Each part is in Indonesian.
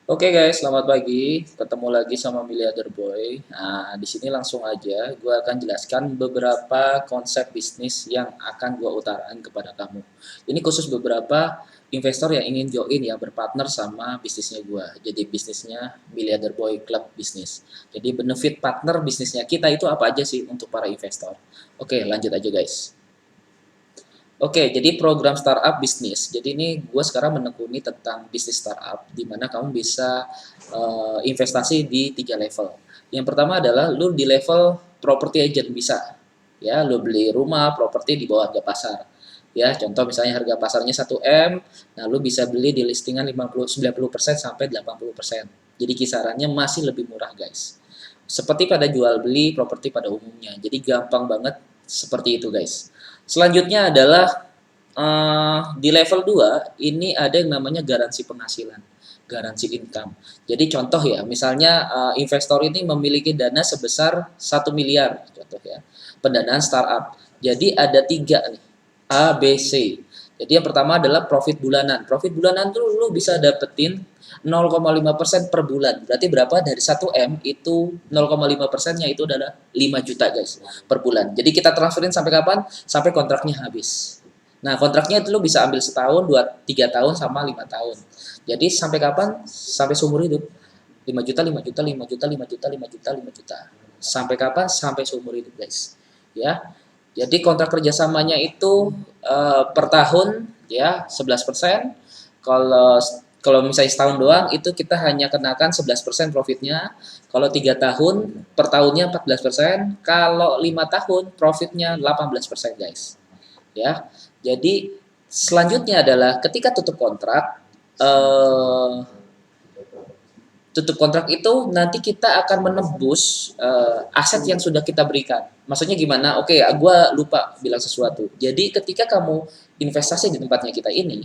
Oke guys, selamat pagi. Ketemu lagi sama Miliarder Boy. Nah, di sini langsung aja gue akan jelaskan beberapa konsep bisnis yang akan gue utarakan kepada kamu. Ini khusus beberapa investor yang ingin join ya berpartner sama bisnisnya gue. Jadi bisnisnya Miliarder Boy Club Bisnis. Jadi benefit partner bisnisnya kita itu apa aja sih untuk para investor? Oke, lanjut aja guys. Oke, jadi program startup bisnis. Jadi ini gue sekarang menekuni tentang bisnis startup, di mana kamu bisa investasi di 3 level. Yang pertama adalah lu di level property agent bisa, ya lu beli rumah, properti di bawah harga pasar. Ya, contoh misalnya harga pasarnya 1 M, nah lu bisa beli di listingan 90 90% sampai 80%. Jadi kisarannya masih lebih murah, guys. Seperti pada jual beli properti pada umumnya. Jadi gampang banget seperti itu, guys. Selanjutnya adalah di level 2 ini ada yang namanya garansi penghasilan, garansi income. Jadi contoh ya, misalnya investor ini memiliki dana sebesar 1 miliar, contoh ya, pendanaan startup. Jadi ada 3 nih, A, B, C. Jadi yang pertama adalah profit bulanan. Profit bulanan tuh lu bisa dapetin 0,5% per bulan. Berarti berapa? Dari 1 M itu 0,5%-nya itu adalah 5 juta guys per bulan. Jadi kita transferin sampai kapan? Sampai kontraknya habis. Nah, kontraknya itu lo bisa ambil setahun, 2, 3 tahun, sama 5 tahun. Jadi sampai kapan? Sampai seumur hidup. 5 juta, 5 juta, 5 juta, 5 juta, 5 juta, 5 juta. Sampai kapan? Sampai seumur hidup, guys. Ya. Jadi kontrak kerjasamanya itu per tahun ya 11%. Kalau kalau misalnya setahun doang itu kita hanya kenakan 11% profitnya. Kalau 3 tahun per tahunnya 14%. Kalau 5 tahun profitnya 18% guys. Ya, jadi selanjutnya adalah ketika eh, tutup kontrak itu nanti kita akan menebus aset yang sudah kita berikan. Maksudnya gimana? Oke, gue lupa bilang sesuatu. Jadi ketika kamu investasi di tempatnya kita ini,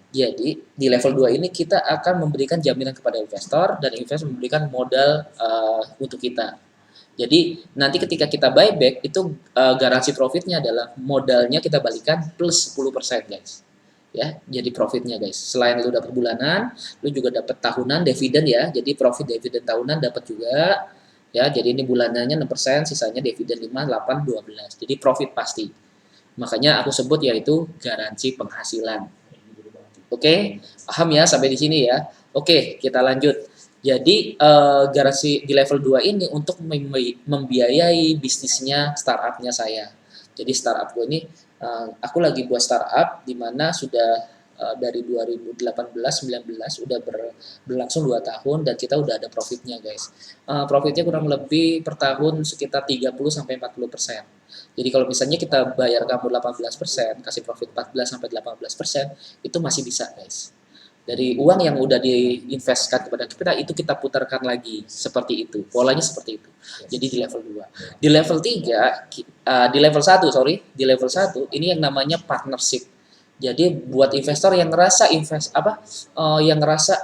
jadi di level 2 ini kita akan memberikan jaminan kepada investor dan investor memberikan modal untuk kita. Jadi nanti ketika kita buyback itu garansi profitnya adalah modalnya kita balikan plus 10% guys. Ya, jadi profitnya guys. Selain lu dapat bulanan, lu juga dapat tahunan dividen ya. Jadi profit dividen tahunan dapat juga. Ya, jadi ini bulanannya 6%, sisanya dividen 5, 8, 12. Jadi profit pasti. Makanya aku sebut yaitu garansi penghasilan. Oke, paham ya sampai di sini ya. Oke, kita lanjut. Jadi garasi di level 2 ini untuk membiayai bisnisnya startupnya saya. Jadi startup gue ini aku lagi buat startup di mana sudah dari 2018-19 udah berlangsung 2 tahun dan kita udah ada profitnya guys. Profitnya kurang lebih per tahun sekitar 30 sampai 40%. Jadi kalau misalnya kita bayar kamu 18%, kasih profit 14 sampai 18%, itu masih bisa, guys. Dari uang yang udah diinvestkan kepada kita, itu kita putarkan lagi. Seperti itu. Polanya seperti itu. Jadi di level 2. Di level 3, di level 1, sorry, di level 1 ini yang namanya partnership. Jadi buat investor yang ngerasa yang ngerasa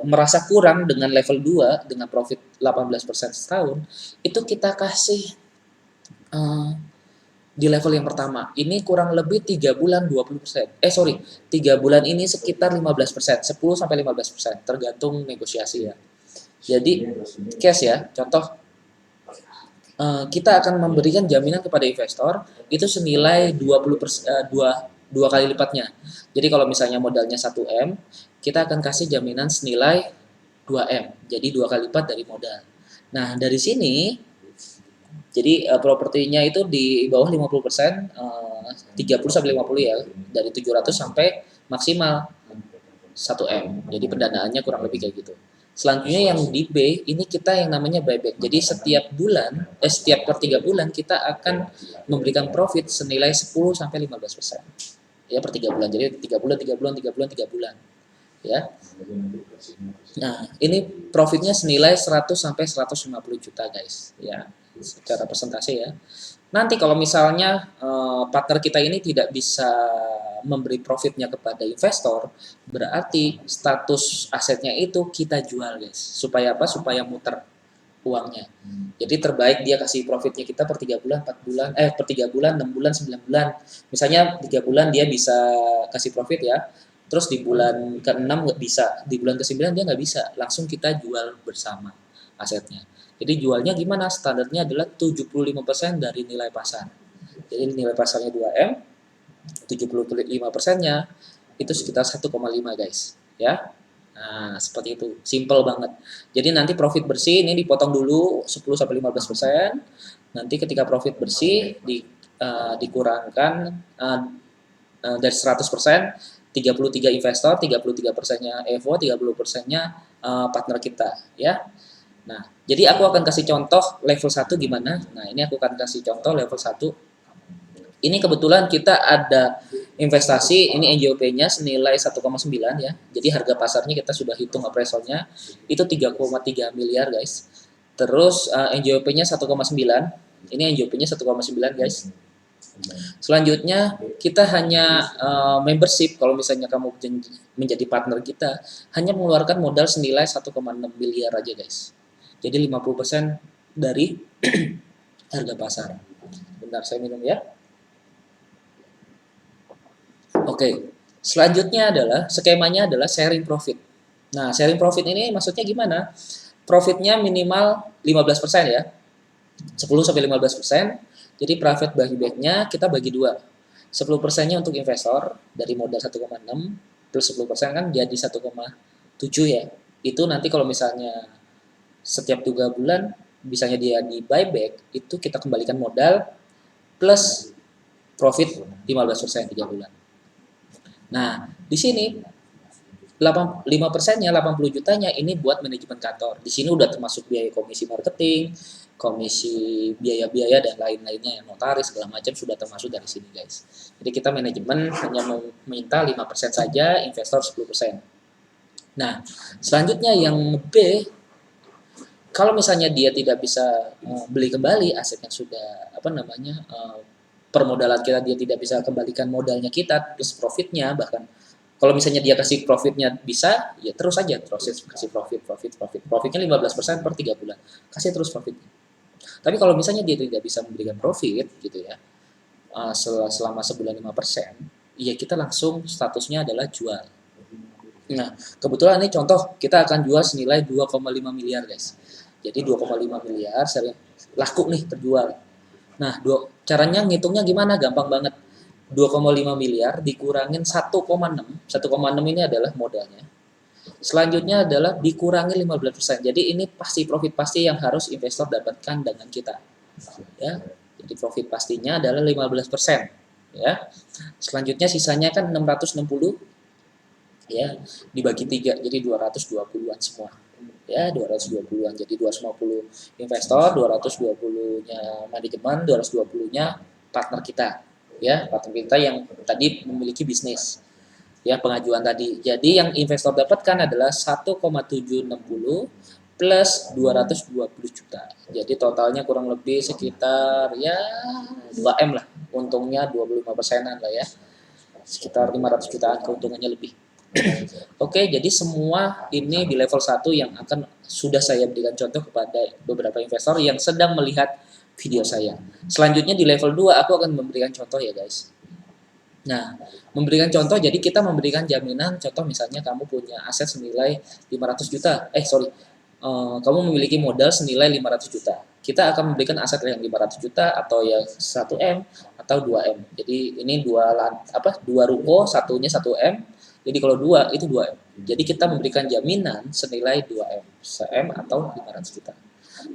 merasa kurang dengan level 2 dengan profit 18% setahun, itu kita kasih eh, di level yang pertama. Ini kurang lebih 3 bulan 20%. Sorry, 3 bulan ini sekitar 15%, 10 sampai 15%, tergantung negosiasi ya. Jadi cash ya, contoh kita akan memberikan jaminan kepada investor itu senilai 20% dua kali lipatnya. Jadi kalau misalnya modalnya 1 M, kita akan kasih jaminan senilai 2 M. Jadi 2 kali lipat dari modal. Nah, dari sini jadi propertinya itu di bawah 50%, 30 sampai 50 ya, dari 700 sampai maksimal 1 M. Jadi pendanaannya kurang lebih kayak gitu. Selanjutnya yang di B ini kita yang namanya buyback. Jadi setiap per 3 bulan kita akan memberikan profit senilai 10 sampai 15%. Ya per 3 bulan. Jadi 3 bulan, 3 bulan, 3 bulan, 3 bulan. Ya. Nah, ini profitnya senilai 100 sampai 150 juta, guys. Ya, secara persentase ya. Nanti kalau misalnya partner kita ini tidak bisa memberi profitnya kepada investor, berarti status asetnya itu kita jual, guys. Supaya apa? Supaya muter uangnya. Jadi terbaik dia kasih profitnya kita per 3 bulan, 4 bulan, per 3 bulan, 6 bulan, 9 bulan. Misalnya 3 bulan dia bisa kasih profit ya, terus di bulan ke-6 nggak bisa, di bulan ke-9 dia nggak bisa, langsung kita jual bersama asetnya. Jadi jualnya gimana? Standarnya adalah 75% dari nilai pasar. Jadi nilai pasarnya 2M, 75%-nya itu sekitar 1,5 guys. Ya. Nah, seperti itu. Simple banget. Jadi nanti profit bersih ini dipotong dulu 10-15%. Nanti ketika profit bersih dikurangkan dari 100%, 33 investor, 33%-nya Evo, 30%-nya partner kita, ya. Nah, jadi aku akan kasih contoh level 1 gimana. Nah, ini aku akan kasih contoh level 1. Ini kebetulan kita ada investasi, ini NJOP-nya senilai 1,9 ya. Jadi harga pasarnya kita sudah hitung appraisalnya itu 3,3 miliar, guys. Terus NJOP-nya 1,9. Ini NJOP-nya 1,9, guys. Selanjutnya kita hanya membership, kalau misalnya kamu menjadi partner kita, hanya mengeluarkan modal senilai 1,6 miliar aja guys. Jadi 50% dari harga pasar. Bentar saya minum ya. Oke, selanjutnya adalah skemanya adalah sharing profit. Nah, sharing profit ini maksudnya gimana? Profitnya minimal 15% ya. 10-15%. Jadi profit bagi back-nya kita bagi dua. 10%-nya untuk investor dari modal 1,6 plus 10% kan jadi 1,7 ya. Itu nanti kalau misalnya setiap 3 bulan misalnya dia di buyback, itu kita kembalikan modal plus profit 15% 3 bulan. Nah, di sini 5%-nya 80 jutanya ini buat manajemen kantor. Di sini udah termasuk biaya komisi marketing, komisi biaya-biaya dan lain-lainnya, yang notaris segala macam sudah termasuk dari sini guys. Jadi kita manajemen hanya meminta 5% saja, investor 10%. Nah, selanjutnya yang B, kalau misalnya dia tidak bisa beli kembali aset yang sudah permodalan kita, dia tidak bisa kembalikan modalnya kita plus profitnya, bahkan kalau misalnya dia kasih profitnya bisa, ya terus aja proses kasih profitnya 15% per 3 bulan, kasih terus profitnya. Tapi kalau misalnya dia tidak bisa memberikan profit gitu ya, selama sebulan 5%, ya kita langsung statusnya adalah jual. Nah, kebetulan ini contoh kita akan jual senilai 2,5 miliar guys. Jadi 2,5 miliar sering laku nih terjual. Nah, caranya ngitungnya gimana? Gampang banget. 2,5 miliar dikurangin 1,6. 1,6 ini adalah modalnya. Selanjutnya adalah dikurangi 15%. Jadi ini pasti profit pasti yang harus investor dapatkan dengan kita. Ya. Jadi profit pastinya adalah 15%, ya. Selanjutnya sisanya kan 660 ya, dibagi 3 jadi 220-an semua. Ya, 220-an. Jadi 250 investor, 220-nya manajemen, 220-nya partner kita. Ya, partner kita yang tadi memiliki bisnis. Ya, pengajuan tadi. Jadi yang investor dapatkan adalah 1,760 plus 220 juta. Jadi totalnya kurang lebih sekitar ya 2M lah. Untungnya 25%-an lah ya. Sekitar 500 jutaan keuntungannya lebih. Oke, jadi semua ini di level 1 yang akan sudah saya berikan contoh kepada beberapa investor yang sedang melihat video saya. Selanjutnya di level 2 aku akan memberikan contoh ya guys. Nah, memberikan contoh, jadi kita memberikan jaminan, contoh misalnya kamu punya aset senilai 500 juta, kamu memiliki modal senilai 500 juta. Kita akan memberikan aset yang 500 juta atau ya 1M atau 2M. Jadi ini dua ruko, satunya 1M. Jadi kalau 2 itu 2M. Jadi kita memberikan jaminan senilai 2M, 1M atau 500 juta.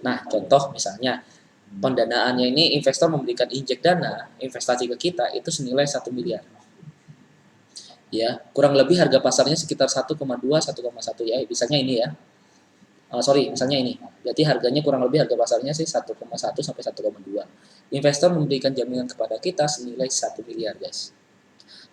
Nah, contoh misalnya pendanaannya ini investor memberikan injek dana investasi ke kita itu senilai 1 miliar. Ya, kurang lebih harga pasarnya sekitar 1,2 1,1 ya. Misalnya ini ya. Misalnya ini. Berarti harganya kurang lebih harga pasarnya sih 1,1 sampai 1,2. Investor memberikan jaminan kepada kita senilai 1 miliar, guys.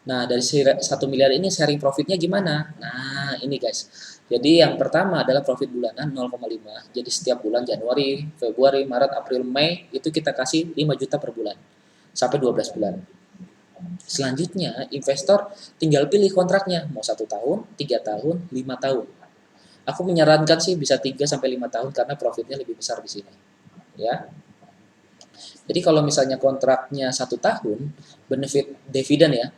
Nah, dari 1 miliar ini sharing profitnya gimana? Nah, ini guys. Jadi yang pertama adalah profit bulanan 0,5. Jadi setiap bulan Januari, Februari, Maret, April, Mei itu kita kasih 5 juta per bulan. Sampai 12 bulan. Selanjutnya, investor tinggal pilih kontraknya. Mau 1 tahun, 3 tahun, 5 tahun. Aku menyarankan sih bisa 3 sampai 5 tahun karena profitnya lebih besar di sini. Ya. Jadi kalau misalnya kontraknya 1 tahun, benefit dividen ya.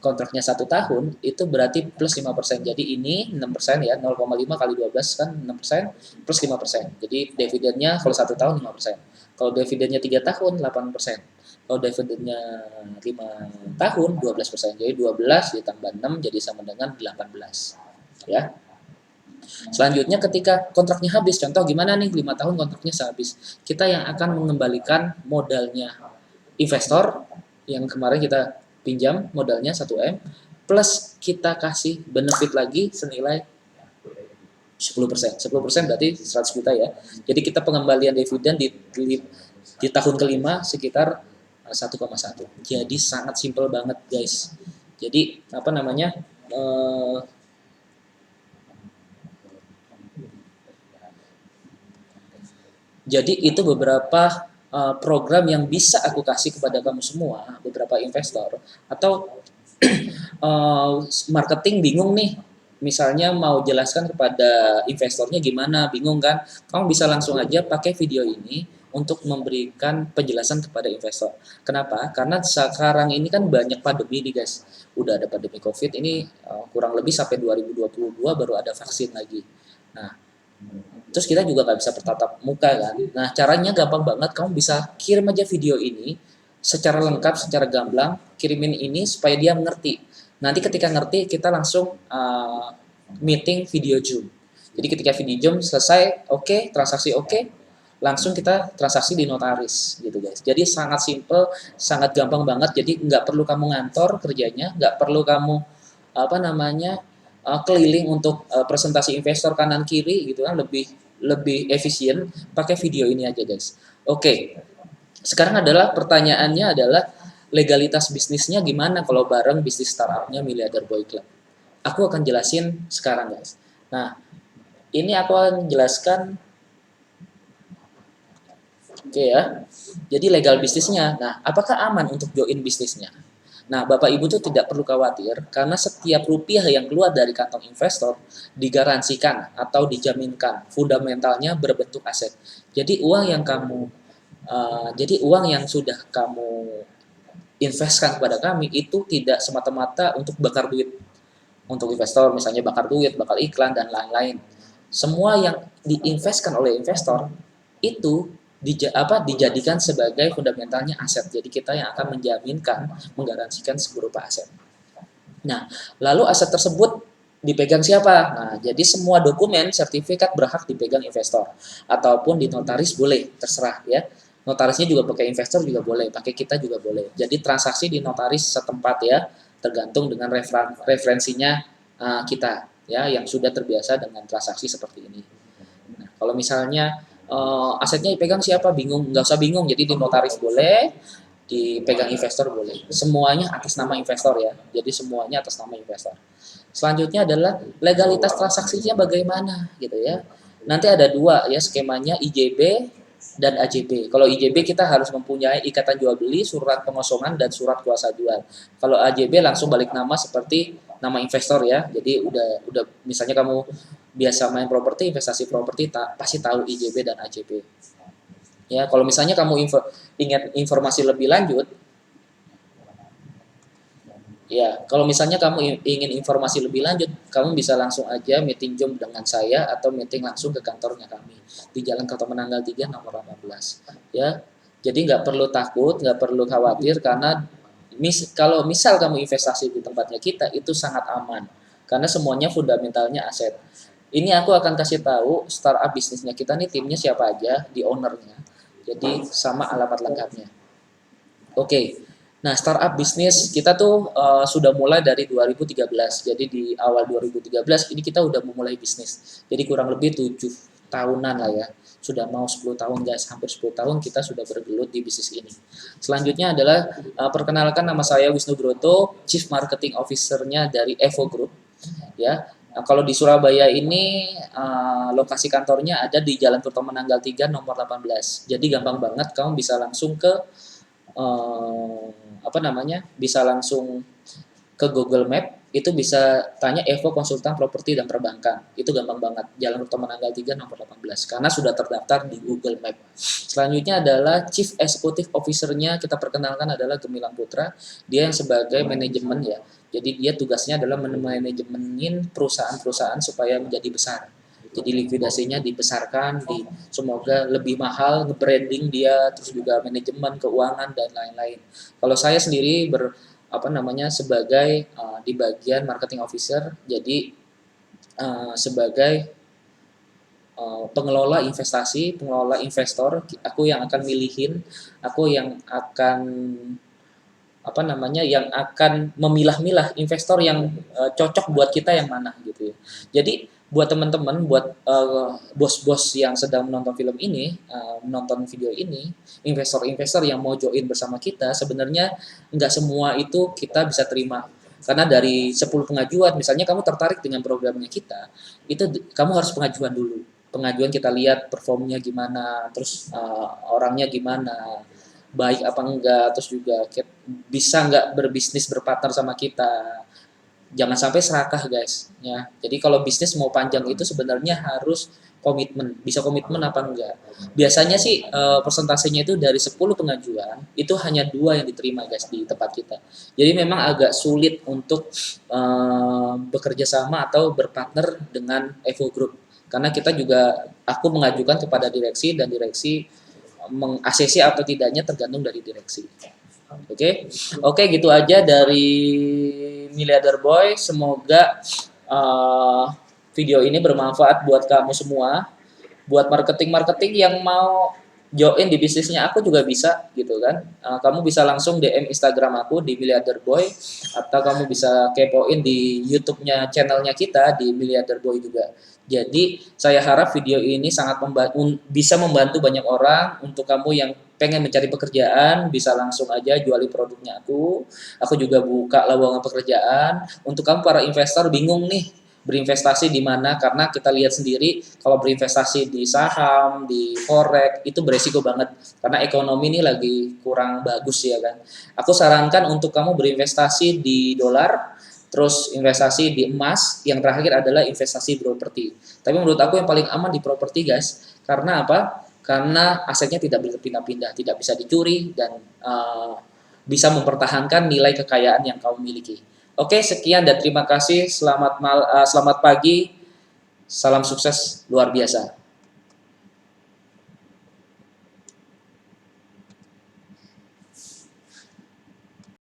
kontraknya 1 tahun, itu berarti plus 5%. Jadi ini 6% ya, 0,5 kali 12 kan 6%, plus 5%. Jadi dividennya kalau 1 tahun 5%. Kalau dividennya 3 tahun 8%. Kalau dividennya 5 tahun 12%. Jadi 12 ditambah 6 jadi sama dengan 18. Ya. Selanjutnya ketika kontraknya habis, contoh gimana nih 5 tahun kontraknya habis. Kita yang akan mengembalikan modalnya investor yang kemarin kita pinjam modalnya 1M plus kita kasih benefit lagi senilai 10%. 10% berarti 100 juta ya. Jadi kita pengembalian dividen di tahun kelima sekitar 1,1. Jadi sangat simple banget guys. Jadi apa namanya? Jadi itu beberapa program yang bisa aku kasih kepada kamu semua, beberapa investor atau marketing bingung nih, misalnya mau jelaskan kepada investornya gimana, bingung kan? Kamu bisa langsung aja pakai video ini untuk memberikan penjelasan kepada investor. Kenapa? Karena sekarang ini kan banyak pandemi nih guys. Udah ada pandemi COVID ini kurang lebih sampai 2022 baru ada vaksin lagi. Nah, terus kita juga nggak bisa bertatap muka kan. Nah, caranya gampang banget. Kamu bisa kirim aja video ini secara lengkap, secara gamblang. Kirimin ini supaya dia mengerti. Nanti ketika ngerti, kita langsung meeting video Zoom. Jadi ketika video Zoom selesai, oke, transaksi oke, langsung kita transaksi di notaris gitu guys. Jadi sangat simple, sangat gampang banget. Jadi nggak perlu kamu ngantor kerjanya, nggak perlu kamu apa namanya keliling untuk presentasi investor kanan kiri gitu kan, lebih efisien pakai video ini aja guys. Oke. Sekarang adalah pertanyaannya adalah legalitas bisnisnya gimana kalau bareng bisnis startupnya Miliarder Boy Club. Aku akan jelasin sekarang guys. Nah, ini aku akan jelaskan oke ya. Jadi legal bisnisnya. Nah, apakah aman untuk join bisnisnya? Nah, Bapak Ibu tuh tidak perlu khawatir karena setiap rupiah yang keluar dari kantong investor digaransikan atau dijaminkan fundamentalnya berbentuk aset. Jadi uang yang sudah kamu investkan kepada kami itu tidak semata-mata untuk bakar duit. Untuk investor misalnya bakar duit, bakar iklan dan lain-lain. Semua yang diinvestkan oleh investor itu dijadikan sebagai fundamentalnya aset. Jadi kita yang akan menjaminkan, menggaransikan berupa aset. Nah, lalu aset tersebut dipegang siapa? Nah, jadi semua dokumen sertifikat berhak dipegang investor ataupun di notaris boleh, terserah ya. Notarisnya juga pakai investor juga boleh, pakai kita juga boleh. Jadi transaksi di notaris setempat ya, tergantung dengan referensinya kita ya yang sudah terbiasa dengan transaksi seperti ini. Nah, kalau misalnya asetnya dipegang siapa bingung, nggak usah bingung, jadi di notaris boleh, dipegang investor boleh, semuanya atas nama investor ya, jadi semuanya atas nama investor. Selanjutnya adalah legalitas transaksinya bagaimana gitu ya, nanti ada dua ya skemanya, IJB dan AJB. Kalau IJB kita harus mempunyai ikatan jual beli, surat pengosongan dan surat kuasa jual. Kalau AJB langsung balik nama seperti nama investor ya, jadi udah misalnya kamu biasa main properti, investasi properti, pasti tahu IJB dan AJB. Ya, kalau misalnya kamu ingin informasi lebih lanjut, ya, kalau misalnya kamu ingin informasi lebih lanjut, kamu bisa langsung aja meeting Zoom dengan saya atau meeting langsung ke kantornya kami di Jalan Kertomenanggal 3 nomor 18. Ya, jadi nggak perlu takut, nggak perlu khawatir karena kalau misal kamu investasi di tempatnya kita itu sangat aman karena semuanya fundamentalnya aset. Ini aku akan kasih tahu startup bisnisnya kita nih, timnya siapa aja, di ownernya. Jadi sama alamat lengkapnya. Oke. Nah, startup bisnis kita tuh sudah mulai dari 2013. Jadi di awal 2013 ini kita udah memulai bisnis. Jadi kurang lebih 7 tahunan lah ya. Sudah mau 10 tahun guys, hampir 10 tahun kita sudah bergelut di bisnis ini. Selanjutnya adalah perkenalkan, nama saya Wisnu Broto, Chief Marketing Officer-nya dari Evo Group. Ya, nah, kalau di Surabaya ini lokasi kantornya ada di Jalan Kertomenanggal 3 nomor 18. Jadi gampang banget, kamu bisa langsung ke bisa langsung ke Google Map itu bisa tanya Evo Konsultan Properti dan Perbankan. Itu gampang banget. Jalan Utama Tanggal 3 nomor 18 karena sudah terdaftar di Google Map. Selanjutnya adalah Chief Executive Officer-nya kita perkenalkan adalah Gemilang Putra. Dia yang sebagai manajemen ya. Jadi dia tugasnya adalah manajemenin perusahaan-perusahaan supaya menjadi besar. Jadi likuidasinya dibesarkan, semoga lebih mahal, nge-branding dia, terus juga manajemen, keuangan dan lain-lain. Kalau saya sendiri sebagai di bagian marketing officer, jadi sebagai pengelola investasi, pengelola investor, aku yang akan milihin, aku yang akan yang akan memilah-milah investor yang cocok buat kita yang mana gitu ya. Jadi buat teman-teman, buat bos-bos yang sedang menonton film ini, menonton video ini, investor-investor yang mau join bersama kita, sebenarnya nggak semua itu kita bisa terima. Karena dari 10 pengajuan, misalnya kamu tertarik dengan programnya kita, itu kamu harus pengajuan dulu. Pengajuan kita lihat performnya gimana, terus orangnya gimana, baik apa enggak, terus juga bisa nggak berbisnis berpartner sama kita. Jangan sampai serakah guys ya. Jadi kalau bisnis mau panjang itu sebenarnya harus komitmen, bisa komitmen apa enggak. Biasanya sih persentasenya itu dari 10 pengajuan itu hanya 2 yang diterima guys di tempat kita. Jadi memang agak sulit untuk bekerja sama atau berpartner dengan Evo Group karena kita juga, aku mengajukan kepada direksi dan direksi meng-ACC atau tidaknya tergantung dari direksi. Oke, gitu aja dari Miliarder Boy. Semoga video ini bermanfaat buat kamu semua. Buat marketing-marketing yang mau join di bisnisnya aku juga bisa gitu kan. Kamu bisa langsung DM Instagram aku di Miliarder Boy atau kamu bisa kepoin di YouTube-nya channelnya kita di Miliarder Boy juga. Jadi saya harap video ini sangat bisa membantu banyak orang. Untuk kamu yang pengen mencari pekerjaan bisa langsung aja juali produknya aku. Aku juga buka lowongan pekerjaan. Untuk kamu para investor bingung nih berinvestasi di mana, karena kita lihat sendiri kalau berinvestasi di saham, di forex itu beresiko banget karena ekonomi ini lagi kurang bagus ya kan. Aku sarankan untuk kamu berinvestasi di dolar, terus investasi di emas, yang terakhir adalah investasi properti. Tapi menurut aku yang paling aman di properti guys, karena apa? Karena asetnya tidak berpindah-pindah, tidak bisa dicuri dan bisa mempertahankan nilai kekayaan yang kamu miliki. Oke, sekian dan terima kasih. Selamat pagi. Salam sukses luar biasa.